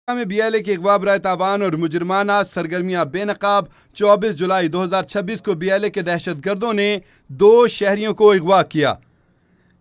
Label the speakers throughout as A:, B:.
A: میں BLA کے اغوا برائے تاوان اور مجرمانہ سرگرمیاں بے نقاب 24 جولائی 2026 کو BLA کے دہشت گردوں نے 2 شہریوں کو اغوا کیا۔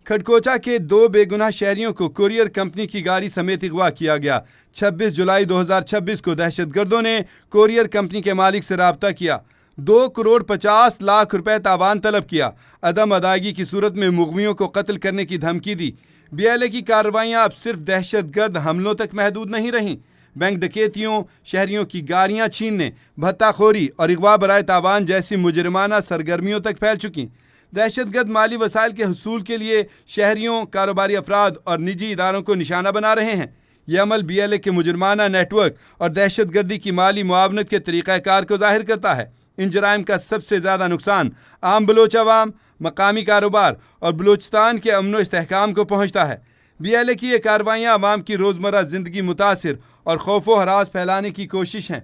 A: کھڑکوچا کے 2 بے گناہ شہریوں کو کوریئر کمپنی کی گاڑی سمیت اغوا کیا گیا۔ 26 جولائی 2026 کو دہشت گردوں نے کوریئر کمپنی کے مالک سے رابطہ کیا، 2 کروڑ 50 لاکھ روپے تاوان طلب کیا، عدم ادائیگی کی صورت میں مغویوں کو قتل کرنے کی دھمکی دی۔ BLA کی کارروائیاں اب صرف دہشت گرد حملوں تک محدود نہیں رہیں، بینک ڈکیتیوں، شہریوں کی گاڑیاں چھیننے، بھتہ خوری اور اغوا برائے تاوان جیسی مجرمانہ سرگرمیوں تک پھیل چکی۔ دہشت گرد مالی وسائل کے حصول کے لیے شہریوں، کاروباری افراد اور نجی اداروں کو نشانہ بنا رہے ہیں۔ یہ عمل BLA کے مجرمانہ نیٹ ورک اور دہشت گردی کی مالی معاونت کے طریقہ کار کو ظاہر کرتا ہے۔ ان جرائم کا سب سے زیادہ نقصان عام بلوچ عوام، مقامی کاروبار اور بلوچستان کے امن و استحکام کو پہنچتا ہے۔ BLA کی یہ کارروائیاں عوام کی روزمرہ زندگی متاثر اور خوف و ہراس پھیلانے کی کوشش ہیں۔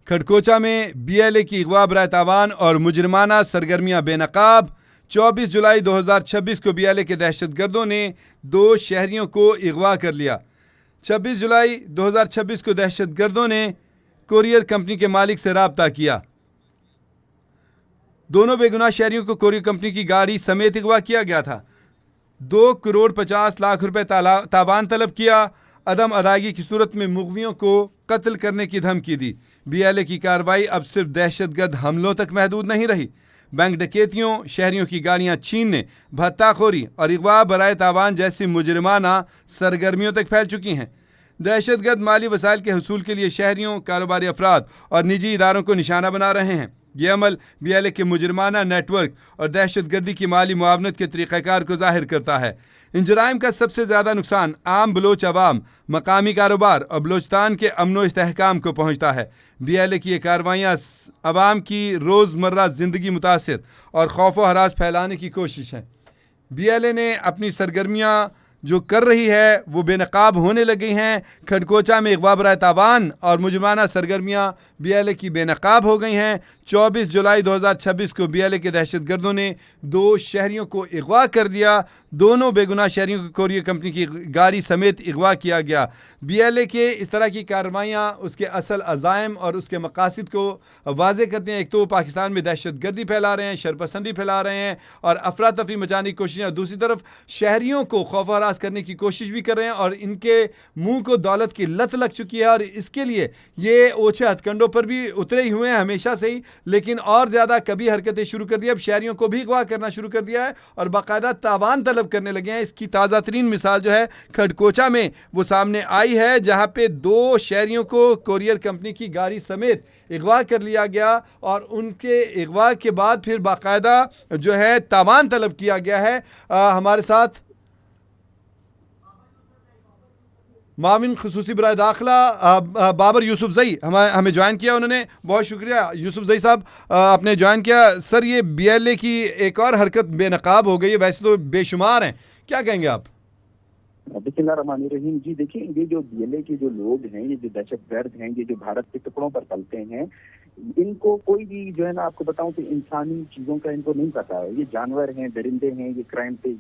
A: کھڑکوچا میں BLA کی اغوا برائے تاوان اور مجرمانہ سرگرمیاں بے نقاب 24 جولائی 2026 کو BLA کے دہشت گردوں نے 2 شہریوں کو اغوا کر لیا۔ 26 جولائی 2026 کو دہشت گردوں نے کوریئر کمپنی کے مالک سے رابطہ کیا، دونوں بے گناہ شہریوں کو کوریئر کمپنی کی گاڑی سمیت اغوا کیا گیا تھا، 2 کروڑ 50 لاکھ روپے تاوان طلب کیا، عدم ادائیگی کی صورت میں مغویوں کو قتل کرنے کی دھمکی دی۔ BLA کی کارروائی اب صرف دہشت گرد حملوں تک محدود نہیں رہی، بینک ڈکیتیوں، شہریوں کی گاڑیاں چھیننے، بھتہ خوری اور اغوا برائے تاوان جیسی مجرمانہ سرگرمیوں تک پھیل چکی ہیں۔ دہشت گرد مالی وسائل کے حصول کے لیے شہریوں، کاروباری افراد اور نجی اداروں کو نشانہ بنا رہے ہیں۔ یہ عمل BLA کے مجرمانہ نیٹ ورک اور دہشت گردی کی مالی معاونت کے طریقہ کار کو ظاہر کرتا ہے۔ ان جرائم کا سب سے زیادہ نقصان عام بلوچ عوام، مقامی کاروبار اور بلوچستان کے امن و استحکام کو پہنچتا ہے۔ BLA کی یہ کارروائیاں عوام کی روزمرہ زندگی متاثر اور خوف و ہراس پھیلانے کی کوشش ہیں۔ BLA نے اپنی سرگرمیاں جو کر رہی ہے وہ بے نقاب ہونے لگی ہیں۔ کھڑکوچا میں اغوا برائے تاوان اور مجرمانہ سرگرمیاں BLA کی بے نقاب ہو گئی ہیں۔ 24 جولائی 2026 کو BLA کے دہشت گردوں نے 2 شہریوں کو اغوا کر دیا، دونوں بے گناہ شہریوں کو کوریئر کمپنی کی گاڑی سمیت اغوا کیا گیا۔ BLA کے اس طرح کی کارروائیاں اس کے اصل عزائم اور اس کے مقاصد کو واضح کرتے ہیں۔ ایک تو وہ پاکستان میں دہشت گردی پھیلا رہے ہیں، شرپسندی پھیلا رہے ہیں اور افراتفری مچانے کی کوششیں، اور دوسری طرف شہریوں کو خوف و ہراس کرنے کی کوشش بھی کر رہے ہیں، اور ان کے منہ کو دولت کی لت لگ چکی ہے، اور اس کے لیے یہ اوچھے ہتھ کنڈوں پر بھی اترے ہی ہوئے ہیں ہمیشہ سے ہی، لیکن اور زیادہ کبھی حرکتیں شروع کر دی، اب شہریوں کو بھی اغوا کرنا شروع کر دیا ہے اور باقاعدہ تاوان طلب کرنے لگے ہیں۔ اس کی تازہ ترین مثال جو ہے کھڑکوچا میں وہ سامنے آئی ہے، جہاں پہ 2 شہریوں کو کوریئر کمپنی کی گاڑی سمیت اغوا کر لیا گیا اور ان کے اغوا کے بعد پھر باقاعدہ جو ہے تاوان طلب کیا گیا ہے۔ ہمارے ساتھ معاون خصوصی برائے داخلہ بابر یوسف زئی ہمیں جوائن کیا، انہوں نے، بہت شکریہ یوسف زئی صاحب، آپ نے جوائن کیا۔ سر، یہ BLA کی ایک اور حرکت بے نقاب ہو گئی ہے، ویسے تو بے شمار ہیں، کیا کہیں گے آپ؟
B: بسم اللہ الرحمن الرحیم۔ جی دیکھیں، یہ جو BLA کے جو لوگ ہیں، یہ جو دہشت گرد ہیں، یہ جو بھارت کے ٹکڑوں پر پلتے ہیں، ان کو کوئی بھی جو ہے نا، آپ کو بتاؤں کہ انسانی چیزوں کا ان کو نہیں پتا ہے۔ یہ جانور ہیں، درندے ہیں، یہ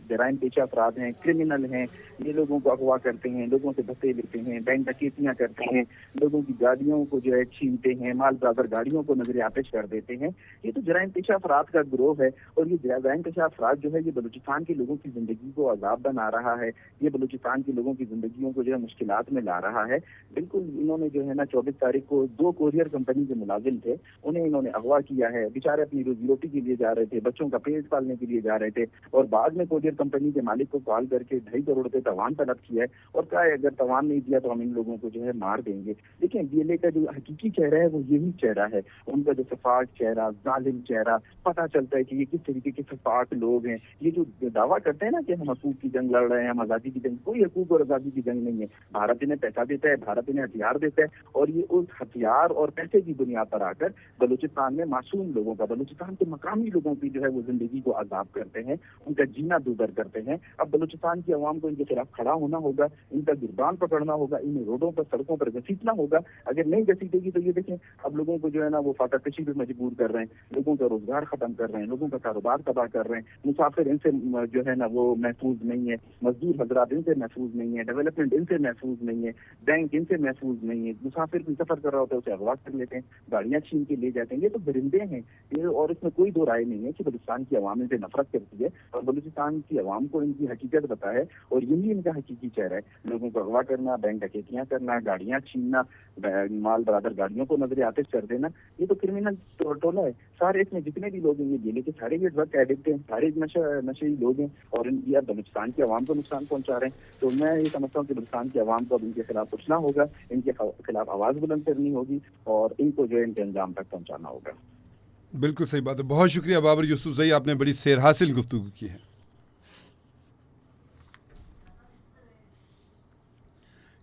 B: جرائم پیشہ افراد ہیں، کرمنل ہیں، یہ لوگوں کو اغوا کرتے ہیں، لوگوں سے بھتے لیتے ہیں، بینک ڈکیتیاں کرتے ہیں، لوگوں کی گاڑیوں کو جو ہے چھینتے ہیں، مال بازار گاڑیوں کو نظر آتش کر دیتے ہیں۔ یہ تو جرائم پیشہ افراد کا گروہ ہے، اور یہ جرائم پیشہ افراد جو ہے یہ بلوچستان کے لوگوں کی زندگی کو عذاب بنا رہا ہے، یہ بلوچستان کے لوگوں کی زندگیوں کو جو ہے مشکلات میں لا رہا ہے۔ بالکل انہوں نے جو ہے نا 24 تاریخ کو 2 کوریئر کمپنی کے ملازم تھے، انہوں نے اغوا کیا ہے۔ بیچارے اپنی روزی روٹی کے لیے جا رہے تھے، بچوں کا پیٹ پالنے کے لیے جا رہے تھے، اور بعد میں کوریئر کمپنی کے مالک کو کال کر کے 2.5 کروڑ روپے تاوان طلب کیا ہے، اور کہا ہے اگر تاوان نہیں دیا تو ہم ان لوگوں کو جو ہے مار دیں گے۔ دیکھیں، BLA کا جو حقیقی چہرہ ہے وہ یہی چہرہ ہے، ان کا جو شفاق چہرہ، ظالم چہرہ، پتہ چلتا ہے کہ یہ کس طریقے کے شفاق لوگ ہیں۔ یہ جو دعویٰ کرتے ہیں نا کہ ہم حقوق کی جنگ لڑ رہے ہیں، ہم آزادی کی جنگ، کوئی حقوق اور آزادی کی جنگ نہیں ہے۔ بھارت انہیں پیسہ دیتا ہے، بھارت انہیں ہتھیار دیتا ہے، اور یہ اس ہتھیار اور پیسے کی بنیاد پر उठाकर बलूचिस्तान में मासूम लोगों का, बलूचिस्तान के मकामी लोगों की जो है वो जिंदगी को आजाद करते हैं, उनका जीना दूभर करते हैं। अब बलूचिस्तान की आवाम को इनके खिलाफ खड़ा होना होगा, इनका गिरबान पकड़ना होगा, इन्हें रोडों पर सड़कों पर घसीटना होगा। अगर नहीं घसीटेगी तो ये देखें अब लोगों को जो है ना वो फाटाकशी पे मजबूर कर रहे हैं, लोगों का रोजगार खत्म कर रहे हैं, लोगों का कारोबार तबाह कर रहे हैं, मुसाफिर इनसे जो है ना वो महफूज नहीं है, मजदूर हजरात इनसे महफूज नहीं है, डेवलपमेंट इनसे महफूज नहीं है, बैंक इनसे महफूज नहीं है। मुसाफिर भी सफर कर रहा होता है उसे अगवा कर लेते हैं, गाड़ियां छीन के ले जाते हैं। ये तो दरिंदे हैं ये, और इसमें कोई दो राय नहीं है कि बलूचिस्तान की आवाम इनसे नफरत करती है और बलूचिस्तान की आवाम को इनकी हकीकत पता है और यही इनका हकीकी चेहरा है। लोगों को अगवा करना, बैंक डकैतियां करना, गाड़ियां छीनना, माल बरादर गाड़ियों को नजर आतिश कर देना, ये तो क्रिमिनल टोला है। सारे इसमें जितने भी लोग हैं ये जिले के सारे ये ड्रग एडिक्ट हैं, सारे नशेई लोग हैं और ये बलूचिस्तान की आवाम को नुकसान पहुंचा रहे हैं। तो मैं ये समझता हूँ कि बलूचिस्तान की आवाम को अब इनके खिलाफ उठना होगा, इनके खिलाफ आवाज बुलंद करनी होगी और इनको जो है इनके अंजाम तक पहुंचाना होगा।
A: बिल्कुल सही बात है। बहुत शुक्रिया बाबर यूसुफजई, आपने बड़ी सैर हासिल गुफ्तगू की है।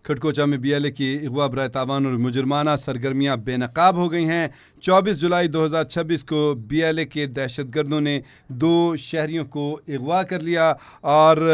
A: खटकोचा में BLA की अगवा बराए तावान और मुजरमाना सरगर्मियाँ बेनकाब हो गई हैं। 24 जुलाई 2026 को BLA के दहशतगर्दों ने 2 शहरियों को अगवा कर लिया और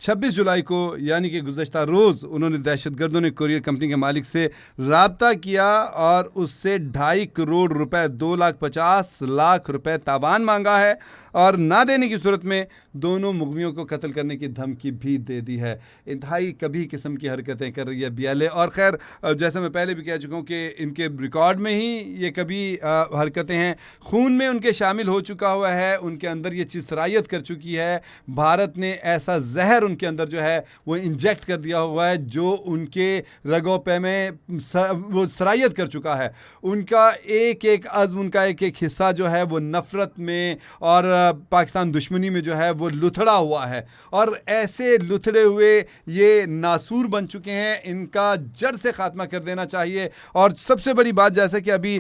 A: 26 जुलाई को यानी कि गुज़श्ता रोज़ उन्होंने दहशतगर्दों ने कोरियर कंपनी के मालिक से रब्ता किया और उससे 2.5 करोड़ रुपए 2,50,00,000 रुपए तावान मांगा है और ना देने की सूरत में दोनों मुग़वियों को कत्ल करने की धमकी भी दे दी है। इंतहाई कभी किस्म की हरकतें कर रही है BLA और ख़ैर जैसे मैं पहले भी कह चुका हूँ कि इनके रिकॉर्ड में ही ये कभी हरकतें हैं, खून में उनके शामिल हो चुका हुआ है, उनके अंदर ये चीज़ सरायत कर चुकी है। भारत ने ऐसा जहर उनके अंदर जो है वो इंजेक्ट कर दिया हुआ है जो उनके रगो पे में वो सरायत कर चुका है। उनका एक एक अज़्म, उनका एक एक हिस्सा जो है वो नफ़रत में और पाकिस्तान दुश्मनी में जो है वो लुथड़ा हुआ है और ऐसे लुथड़े हुए ये नासूर बन चुके हैं, इनका जड़ से ख़ात्मा कर देना चाहिए। और सबसे बड़ी बात, जैसे कि अभी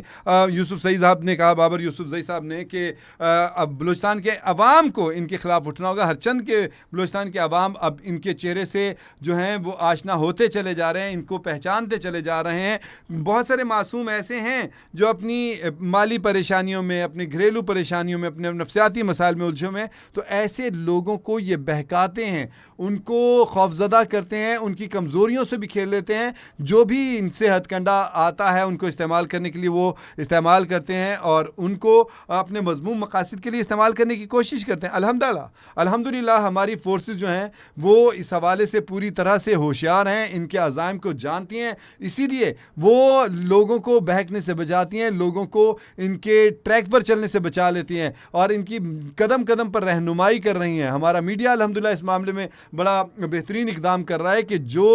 A: यूसुफजई साहब ने कहा, बाबर यूसुफजई साहब ने, कि अब बलूचिस्तान के अवाम को इनके ख़िलाफ़ उठना होगा। हरचंद के बलूचिस्तान के अवाम अब इनके चेहरे से जो हैं वो आशना होते चले जा रहे हैं, इनको पहचानते चले जा रहे हैं। बहुत सारे मासूम ऐसे हैं जो अपनी माली परेशानियों में, अपनी घरेलू परेशानियों में, अपने नफ्सियाती मसाइल में उलझे हुए हैं, तो ऐसे लोगों को ये बहकाते हैं, उनको खौफज़दा करते हैं, उनकी कमज़ोरियों से भी खेल लेते हैं। जो भी इनसे हथकंडा आता है उनको इस्तेमाल करने के लिए वो इस्तेमाल करते हैं और उनको अपने मज़मूम मकासद के लिए इस्तेमाल करने की कोशिश करते हैं। अल्हम्दुलिल्लाह हमारी फोर्सेस जो हैं वो इस हवाले से पूरी तरह से होशियार हैं, इनके अज़ाइम को जानती हैं, इसीलिए वो लोगों को बहकने से बचाती हैं, लोगों को इनके ट्रैक पर चलने से बचा लेती हैं और इनकी कदम कदम पर रहनुमाई कर रही हैं। हमारा मीडिया अल्हम्दुलिल्लाह इस मामले में बड़ा बेहतरीन इक़दाम कर रहा है कि जो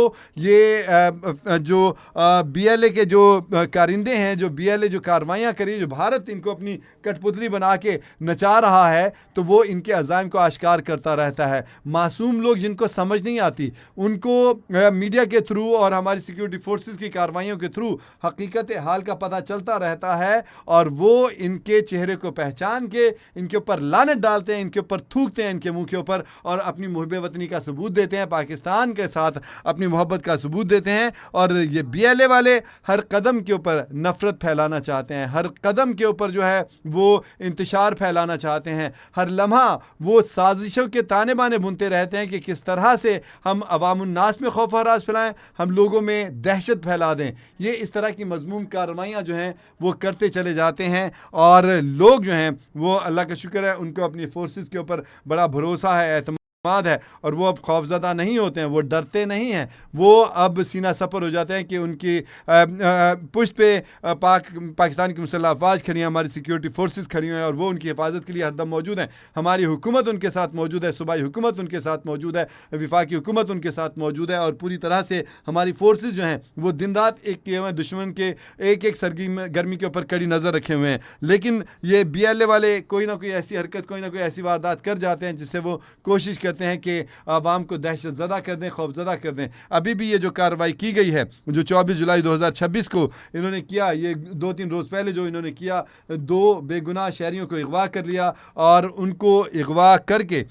A: BLA के जो कारिंदे हैं, जो BLA जो कार्रवाइयाँ करी, जो भारत इनको अपनी कठपुतली बना के नचा रहा है, तो वो इनके अज़ाइम को आश्कार करता रहता है। मासूम लोग जिनको समझ नहीं आती उनको मीडिया के थ्रू और हमारी सिक्योरिटी फोर्सेस की कार्रवाइयों के थ्रू हकीकत हाल का पता चलता रहता है और वो इनके चेहरे को पहचान के इनके ऊपर लानत डालते हैं, इनके ऊपर थूकते हैं, इनके मुंह के ऊपर, और अपनी मुहब्बत वतनी का सबूत देते हैं, पाकिस्तान के साथ अपनी मोहब्बत का सबूत देते हैं। और ये BLA वाले हर कदम के ऊपर नफ़रत फैलाना चाहते हैं, हर कदम के ऊपर जो है वो इंतशार फैलाना चाहते हैं, हर लम्हा वो साजिशों के ताने बाने बुनते रहते हैं कि किस तरह से हम अवामुन्नास में खौफ हरास फैलाएं, हम लोगों में दहशत फैला दें। ये इस तरह की मज़मूम कार्रवाइयाँ जो हैं वो करते चले जाते हैं और लोग जो हैं वो अल्लाह का शुक्र है उनको अपनी फोर्सेस के ऊपर बड़ा भरोसा है, एतमाद है और वो अब खौफज़दा नहीं होते हैं, वो डरते नहीं हैं, वो अब सीना सपर हो जाते हैं कि उनकी पुष्ट पे पाकिस्तान की मुसल्लह अफ़वाज खड़ी हैं, हमारी सिक्योरिटी फोर्सेस खड़ी हैं और वो उनकी हिफाजत के लिए हरदम मौजूद हैं। हमारी हुकूमत उनके साथ मौजूद है, सूबाई हुकूमत उनके साथ मौजूद है, वफाकी हुकूमत उनके साथ मौजूद है और पूरी तरह से हमारी फोर्सेस जो हैं वो दिन रात एक किए हुए दुश्मन के एक एक सरगर्मी के ऊपर कड़ी नज़र रखे हुए हैं। लेकिन ये BLA वाले कोई ना कोई ऐसी हरकत, कोई ना कोई ऐसी वारदात कर जाते हैं जिससे वो कोशिश करते हैं कि आवाम को दहशत ज़दा कर दें, खौफज़दा कर दें। अभी भी ये जो कार्रवाई की गई है जो 24 जुलाई 2026 को इन्होंने किया, ये 2-3 रोज़ पहले जो इन्होंने किया, 2 बेगुनाह शहरियों को अगवा कर लिया और उनको अगवा करके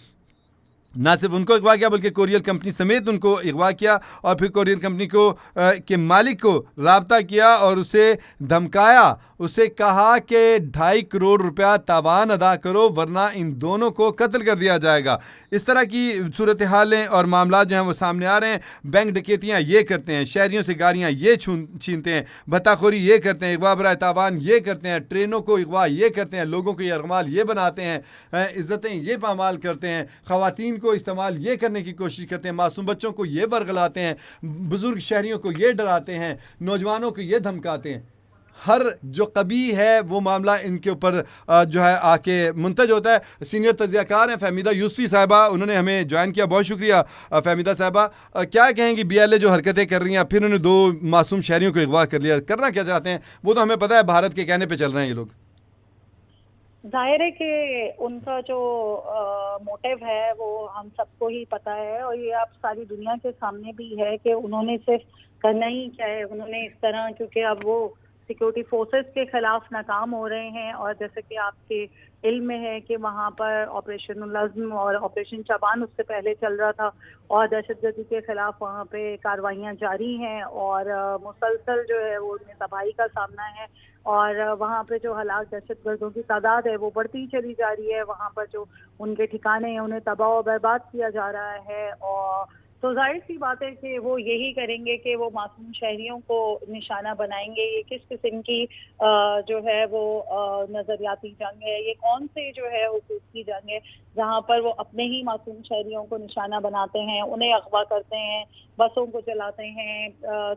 A: ना सिर्फ उनको अगवा किया बल्कि कोरियर कंपनी समेत उनको अगवा किया और फिर कोरियर कंपनी को के मालिक को राब्ता किया और उसे धमकाया, اسے کہا کہ 2.5 کروڑ روپیہ تاوان ادا کرو ورنہ ان دونوں کو قتل کر دیا جائے گا. اس طرح کی صورتحالیں اور معاملات جو ہیں وہ سامنے آ رہے ہیں. بینک ڈکیتیاں یہ کرتے ہیں, شہریوں سے گاڑیاں یہ چھینتے ہیں, بھتہ خوری یہ کرتے ہیں, اغوا برائے تاوان یہ کرتے ہیں, ٹرینوں کو اغوا یہ کرتے ہیں, لوگوں کو یہ ارغمال یہ بناتے ہیں, عزتیں یہ پامال کرتے ہیں, خواتین کو استعمال یہ کرنے کی کوشش کرتے ہیں, معصوم بچوں کو یہ ورغلاتے ہیں, بزرگ شہریوں کو یہ ڈراتے ہیں, نوجوانوں کو یہ دھمکاتے ہیں. ہر جو قبیح ہے وہ معاملہ ان کے اوپر جو ہے آ کے منتج ہوتا ہے. سینئر تجزیہ کار ہیں فہمیدہ یوسفی صاحبہ, انہوں نے ہمیں جوائن کیا, بہت شکریہ فہمیدہ صاحبہ. کیا کہیں گی BLA جو حرکتیں کر رہی ہیں, پھر انہوں نے 2 معصوم شہریوں کو اغوا کر لیا, کرنا کیا چاہتے ہیں؟ وہ تو ہمیں پتہ ہے بھارت کے کہنے پہ چل رہے ہیں یہ لوگ.
C: ظاہر ہے کہ ان کا جو موٹیو ہے وہ ہم سب کو ہی پتہ ہے, اور یہ آپ ساری دنیا کے سامنے بھی ہے کہ انہوں نے صرف کرنا ہی کیا ہے, انہوں نے اس طرح, کیونکہ اب وہ سیکورٹی فورسز کے خلاف ناکام ہو رہے ہیں, اور جیسے کہ آپ کے علم میں ہے کہ وہاں پر آپریشن العزم اور آپریشن چابان اس سے پہلے چل رہا تھا, اور دہشت گردی کے خلاف وہاں پہ کارروائیاں جاری ہیں, اور مسلسل جو ہے وہ ان میں تباہی کا سامنا ہے, اور وہاں پہ جو ہلاک دہشت گردوں کی تعداد ہے وہ بڑھتی چلی جا رہی ہے, وہاں پر جو ان کے ٹھکانے ہیں انہیں تباہ و برباد کیا جا رہا ہے. اور تو ظاہر سی بات ہے کہ وہ یہی کریں گے کہ وہ معصوم شہریوں کو نشانہ بنائیں گے. یہ کس قسم کی جو ہے وہ نظریاتی جنگ ہے, یہ کون سے جو ہے حقوق کی جنگ ہے جہاں پر وہ اپنے ہی معصوم شہریوں کو نشانہ بناتے ہیں, انہیں اغوا کرتے ہیں, بسوں کو چلاتے ہیں,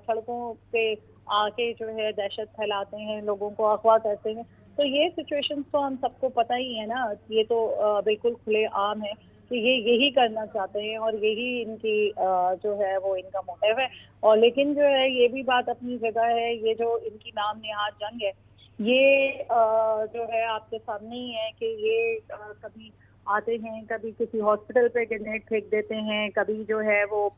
C: سڑکوں پہ آ کے جو ہے دہشت پھیلاتے ہیں, لوگوں کو اغوا کرتے ہیں. تو یہ سچویشن تو ہم سب کو پتہ ہی ہے نا, یہ تو بالکل کھلے عام ہے کہ یہ یہی کرنا چاہتے ہیں, اور یہی ان کی جو ہے وہ ان کا موٹیو ہے. اور لیکن جو ہے یہ بھی بات اپنی جگہ ہے, یہ جو ان کی نام نہاد جنگ ہے یہ جو ہے آپ کے سامنے ہی ہے کہ یہ کبھی آتے ہیں, کبھی کسی ہاسپٹل پہ گرینیڈ پھینک دیتے ہیں, کبھی جو ہے وہ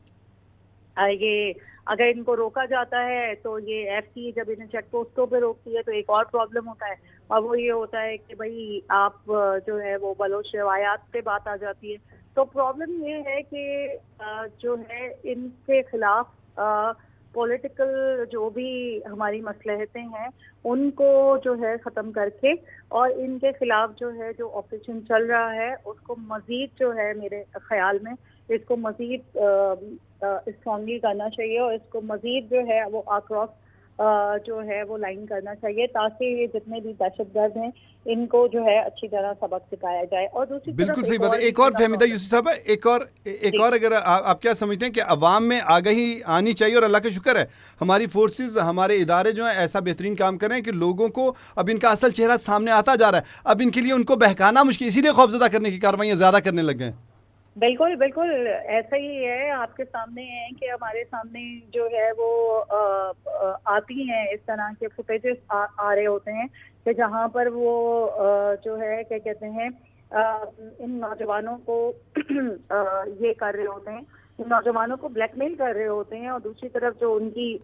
C: یہ اگر ان کو روکا جاتا ہے تو یہ FTA جب انہیں چیک پوسٹوں پہ روکتی ہے تو ایک اور پرابلم ہوتا ہے, اور وہ یہ ہوتا ہے کہ بھائی آپ جو ہے وہ بلوچ روایات پہ بات آ جاتی ہے. تو پرابلم یہ ہے کہ جو ہے ان کے خلاف پولیٹیکل جو بھی ہماری مصلحتیں ہیں ان کو جو ہے ختم کر کے, اور ان کے خلاف جو ہے جو آپریشن چل رہا ہے اس کو مزید جو ہے میرے خیال میں اس کو مزید اسٹرانگلی کرنا چاہیے, اور اس کو مزید جو ہے وہ اکراس جو ہے وہ لائن کرنا چاہیے, تاکہ یہ جتنے بھی دہشت گرد ہیں ان کو جو ہے اچھی طرح سبق سکھایا جائے. اور دوسری
A: بالکل صحیح بات ہے. ایک اور فہمیدہ یوسف صاحب, ایک اور اگر آپ کیا سمجھتے ہیں کہ عوام میں آگہی آنی چاہیے, اور اللہ کا شکر ہے ہماری فورسز, ہمارے ادارے جو ہیں ایسا بہترین کام کر رہے ہیں کہ لوگوں کو اب ان کا اصل چہرہ سامنے آتا جا رہا ہے. اب ان کے لیے ان کو بہکانا مشکل, اسی لیے خوفزدہ کرنے کی کارروائیاں زیادہ کرنے لگ گئے ہیں.
C: بالکل بالکل ایسا ہی ہے, آپ کے سامنے ہے کہ ہمارے سامنے جو ہے وہ آتی ہیں اس طرح کے فوٹیجز آ رہے ہوتے ہیں کہ جہاں پر وہ جو ہے کیا کہتے ہیں ان نوجوانوں کو یہ کر رہے ہوتے ہیں, ان نوجوانوں کو بلیک میل کر رہے ہوتے ہیں, اور دوسری طرف جو ان کی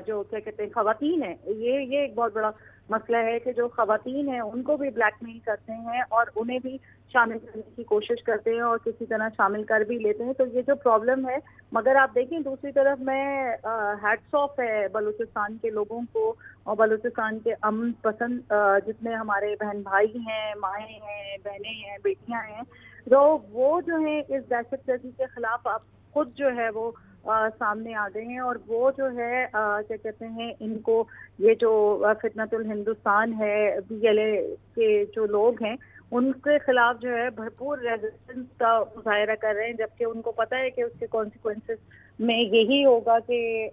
C: جو کیا کہتے ہیں خواتین ہیں, یہ ایک بہت بڑا مسئلہ ہے کہ جو خواتین ہیں ان کو بھی بلیک میل کرتے ہیں اور انہیں بھی شامل کرنے کی کوشش کرتے ہیں اور کسی طرح شامل کر بھی لیتے ہیں. تو یہ جو پرابلم ہے, مگر آپ دیکھیں دوسری طرف میں ہیٹس آف ہے بلوچستان کے لوگوں کو اور بلوچستان کے امن پسند جتنے ہمارے بہن بھائی ہیں, مائیں ہیں, بہنیں ہیں, بیٹیاں ہیں, وہ جو ہیں اس دہشت گردی کے خلاف اب خود جو ہے وہ سامنے آ گئے ہیں, اور وہ جو ہے کیا کہتے ہیں ان کو یہ جو فتنۃ الہندوستان ہے BLA کے جو لوگ ہیں ان کے خلاف جو ہے بھرپور ریزسٹنس کا مظاہرہ کر رہے ہیں, جبکہ ان کو پتہ ہے کہ اس کے کانسیکوینسز میں یہی ہوگا کہ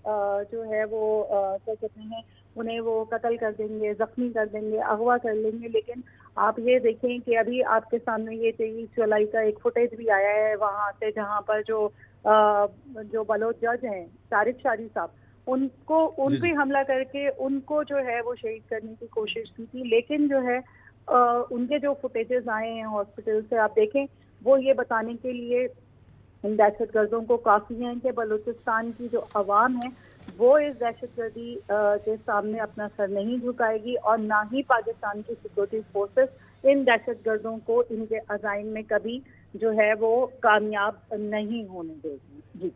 C: جو ہے وہ کیا کہتے ہیں انہیں وہ قتل کر دیں گے, زخمی کر دیں گے, اغوا کر لیں گے. لیکن آپ یہ دیکھیں کہ ابھی آپ کے سامنے یہ 23 جولائی کا ایک فوٹیج بھی آیا ہے وہاں سے, جہاں پر جو بلوچ جج ہیں طارق شاری صاحب, ان پہ حملہ کر کے ان کو جو ہے وہ شہید کرنے کی کوشش کی تھی. لیکن جو ہے ان کے جو فوٹیجز آئے ہیں ہاسپٹل سے آپ دیکھیں, وہ یہ بتانے کے لیے ان دہشت گردوں کو کافی ہیں کہ بلوچستان کی جو عوام ہے وہ اس دہشت گردی کے سامنے اپنا سر نہیں جھکائے گی, اور نہ ہی پاکستان کی سیکورٹی فورسز ان دہشت گردوں کو ان کے عزائم میں کبھی جو ہے وہ کامیاب نہیں ہونے دے گی. جی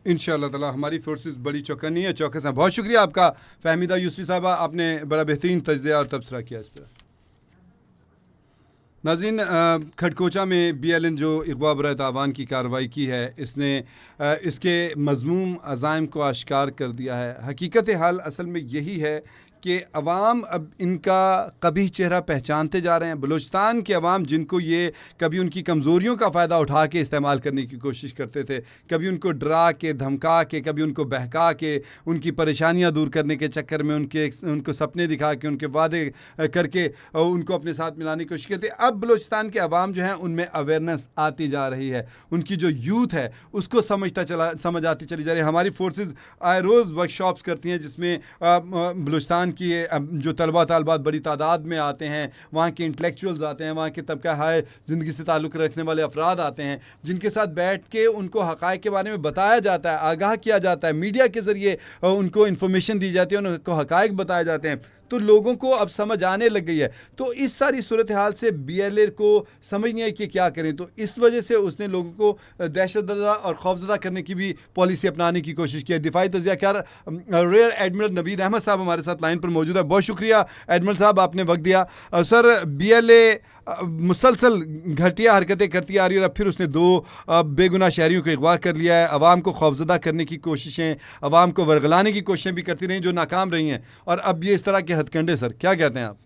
A: इंशाअल्लाह ताला हमारी फोर्सेस बड़ी चौकन्नी है, चौकस हैं. बहुत शुक्रिया आपका फहमीदा यूसुफी साहबा, आपने बड़ा बेहतरीन तज्ज़िया और तबसरा किया इस पर. नाज़रीन, खड़कोचा में BLN जो अगवा बराए तावान की कार्रवाई की है, इसने इसके मज़मूम अज़ाइम को आश्कार कर दिया है. हकीकत हाल असल में यही है कि अवाम अब इनका कभी चेहरा पहचानते जा रहे हैं. बलूचिस्तान के अवाम जिनको ये कभी उनकी कमज़ोरियों का फ़ायदा उठा के इस्तेमाल करने की कोशिश करते थे, कभी उनको डरा के धमका के, कभी उनको बहका के, उनकी परेशानियां दूर करने के चक्कर में उनको सपने दिखा के, उनके वादे करके उनको अपने साथ मिलाने की कोशिश करते. अब बलूचिस्तान के अवाम जो हैं उनमें अवेयरनेस आती जा रही है, उनकी जो यूथ है उसको समझ आती चली जा रही है. हमारी फोर्सेस आए रोज़ वर्कशॉप्स करती हैं जिसमें बलूचिस्तान की जो तलबा तालबात बड़ी तादाद में आते हैं, वहाँ के इंटेलेक्चुअल्स आते हैं, वहाँ के तबका हाय ज़िंदगी से ताल्लुक़ रखने वाले अफराद आते हैं, जिनके साथ बैठ के उनको हक़ाइक़ के बारे में बताया जाता है, आगाह किया जाता है, मीडिया के ज़रिए उनको इन्फॉर्मेशन दी जाती है, उनको हक़ाइक़ बताए जाते हैं. तो लोगों को अब समझ आने लग गई है. तो इस सारी सूरत हाल से BLA को समझ नहीं आई कि क्या करें. तो इस वजह से उसने लोगों को दहशतज़दा और खौफज़दा करने की भी पॉलिसी अपनाने की कोशिश की है. दिफाई तज़कियाकार रियर एडमिरल नवीद अहमद साहब हमारे साथ लाइन पर मौजूद है. बहुत शुक्रिया एडमिरल साहब, आपने वक्त दिया. सर, BLA मुसलसल घटिया हरकतें करती आ रही है और अब फिर उसने 2 बेगुनाह शहरियों को अगवा कर लिया है. अवाम को खौफज़दा करने की कोशिशें, अवाम को वर्गलाने की कोशिशें भी करती रही जो नाकाम रही हैं, और अब ये इस तरह के हथकंडे. सर, क्या कहते हैं आप?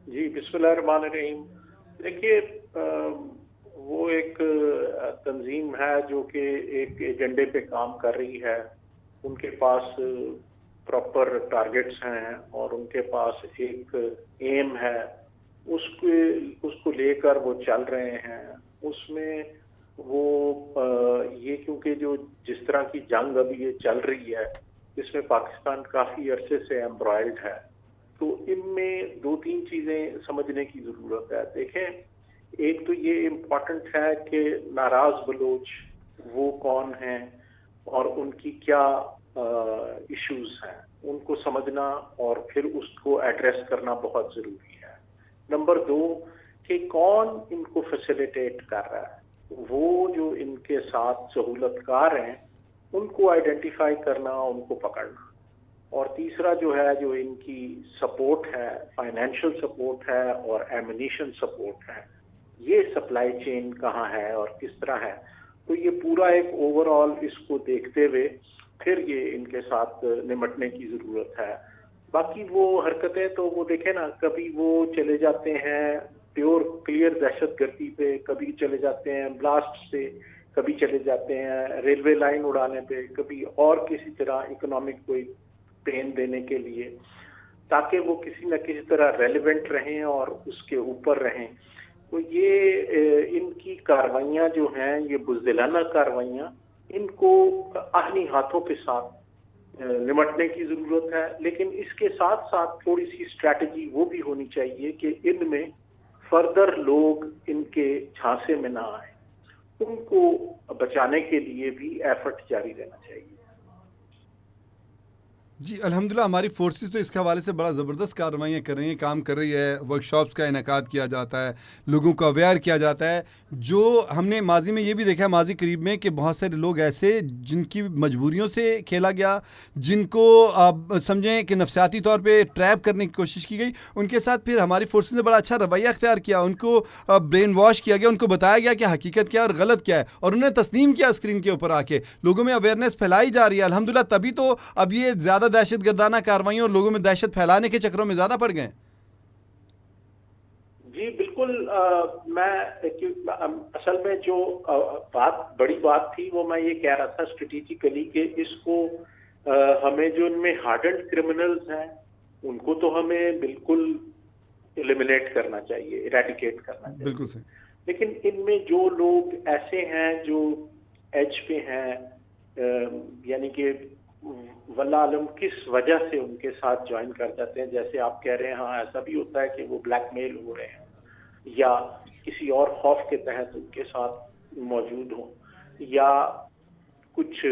D: जी, बिस्मिल्लाहिर्रहमानिर्रहीम. देखिए, वो एक तंजीम है जो कि एक एजेंडे पे काम कर रही है. उनके पास प्रॉपर टारगेट्स हैं और उनके पास एक एम है, उसको लेकर वो चल रहे हैं. उसमें वो ये क्योंकि जो जिस तरह की जंग अभी ये चल रही है, इसमें पाकिस्तान काफ़ी अरसे से एम्ब्रॉयड है, तो इनमें 2-3 चीज़ें समझने की ज़रूरत है. देखें, एक तो ये इम्पॉर्टेंट है कि नाराज़ बलोच वो कौन हैं और उनकी क्या इश्यूज़ हैं, उनको समझना और फिर उसको एड्रेस करना बहुत ज़रूरी है. नंबर 2 कि कौन इनको फैसिलिटेट कर रहा है, वो जो इनके साथ सहूलतकार हैं उनको आइडेंटिफाई करना, उनको पकड़ना. और तीसरा जो है, जो इनकी सपोर्ट है, फाइनेंशियल सपोर्ट है और एमिनिशन सपोर्ट है, ये सप्लाई चेन कहाँ है और किस तरह है. तो ये पूरा एक ओवरऑल इसको देखते हुए फिर ये इनके साथ निमटने की ज़रूरत है. बाकी वो हरकतें तो वो देखें ना, कभी वो चले जाते हैं प्योर क्लियर दहशतगर्दी पे, कभी चले जाते हैं ब्लास्ट पे, कभी चले जाते हैं रेलवे लाइन उड़ाने पे, कभी और किसी तरह इकोनॉमिक कोई पेन देने के लिए, ताकि वो किसी न किसी तरह रेलेवेंट रहें और उसके ऊपर रहें. तो ये इनकी कार्रवाइयाँ जो हैं, ये बुज़दिलाना कार्रवाइयाँ, इनको आहनी हाथों के साथ निमटने की ज़रूरत है. लेकिन इसके साथ साथ थोड़ी सी स्ट्रैटेजी वो भी होनी चाहिए कि इनमें फर्दर लोग इनके झांसे में ना आए, उनको बचाने के लिए भी एफर्ट जारी रहना चाहिए.
A: जी, अल्हम्दुलिल्लाह हमारी फोर्सेस तो इसके हवाले से बड़ा ज़बरदस्त कार्रवाइयाँ कर रही हैं, काम कर रही है. वर्कशॉप्स का इनेकाद किया जाता है, लोगों को अवेयर किया जाता है. जो हमने माजी में ये भी देखा है, माजी करीब में, कि बहुत सारे लोग ऐसे जिनकी मजबूरियों से खेला गया, जिनको आप समझें कि नफसियाती तौर पे ट्रैप करने की कोशिश की गई, उनके साथ फिर हमारी फोर्सेस ने बड़ा अच्छा रवैया अख्तियार किया. उनको ब्रेन वॉश किया गया, उनको बताया गया कि हकीकत क्या है और गलत क्या है, और उन्हें तस्लीम किया स्क्रीन के ऊपर आके. लोगों में अवेयरनेस फैलाई जा रही है अल्हम्दुलिल्लाह. तभी तो अब ये ज़्यादा दहशत गर्दाना कार्रवाइयों और लोगों में दहशत फैलाने के चक्रों में ज्यादा पड़ गए.
D: जी बिल्कुल. मैं असल में जो बड़ी बात थी वो मैं ये कह रहा था स्ट्रेटेजिकली कि इसको हमें जो इनमें हार्डन्ड क्रिमिनल्स हैं उनको तो हमें बिल्कुल एलिमिनेट करना चाहिए, इरेडिकेट करना चाहिए.
A: बिल्कुल सही.
D: लेकिन इनमें जो लोग ऐसे हैं जो एज पे हैं, यानी कि वल्लाह आलम किस वजह से उनके साथ ज्वाइन कर जाते हैं, जैसे आप कह रहे हैं, हाँ ऐसा भी होता है कि वो ब्लैकमेल हो रहे हैं या किसी और खौफ के तहत उनके साथ मौजूद हो या कुछ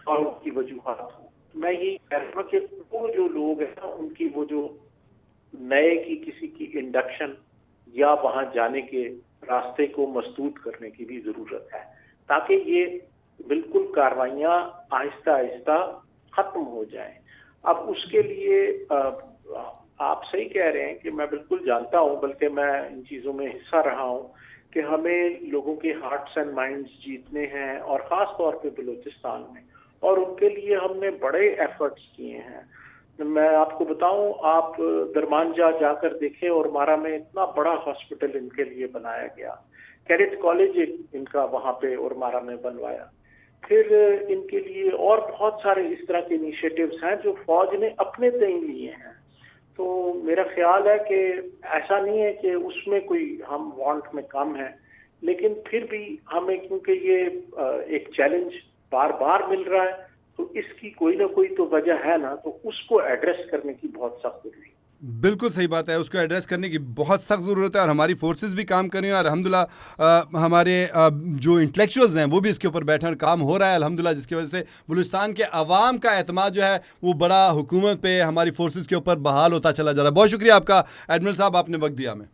D: और की वजूहात हो. मैं ये कह रहा हूँ कि वो जो लोग हैं उनकी वो जो नए की किसी की इंडक्शन या वहां जाने के रास्ते को मजबूत करने की भी जरूरत है, ताकि ये बिल्कुल कार्रवाइयाँ आहिस्ता आहिस्ता खत्म हो जाएं। अब उसके लिए आप सही कह रहे हैं कि मैं बिल्कुल जानता हूँ, बल्कि मैं इन चीज़ों में हिस्सा रहा हूँ कि हमें लोगों के हार्ट्स एंड माइंड्स जीतने हैं, और ख़ास तौर पे बलूचिस्तान में, और उनके लिए हमने बड़े एफर्ट्स किए हैं। मैं आपको बताऊं, आप दरमानजा जाकर देखें, और मारा में इतना बड़ा हॉस्पिटल इनके लिए बनाया गया, कैडेट कॉलेज इनका वहाँ पे और मारा में बनवाया। फिर इनके लिए और बहुत सारे इस तरह के इनिशिएटिव्स हैं जो फौज ने अपने तय लिए हैं। तो मेरा ख्याल है कि ऐसा नहीं है कि उसमें कोई हम वांट में कम है, लेकिन फिर भी हमें, क्योंकि ये एक चैलेंज बार बार मिल रहा है, तो इसकी कोई ना कोई तो वजह है ना, तो उसको एड्रेस करने की बहुत सख्त जरूरत है।
A: बिल्कुल सही बात है, उसको एड्रेस करने की बहुत सख्त ज़रूरत है, और हमारी फोर्सेस भी काम कर रही हैं, और अल्हम्दुलिल्लाह हमारे जो इंटेलेक्चुअल्स हैं वो भी इसके ऊपर बैठे और काम हो रहा है अल्हम्दुलिल्लाह, जिसकी वजह से बलूचिस्तान के अवाम का एतमाद जो है वो बड़ा हुकूमत पे, हमारी फोर्सेस के ऊपर बहाल होता चला जा रहा है। बहुत शुक्रिया आपका एडमिरल साहब, आपने वक्त दिया हमें।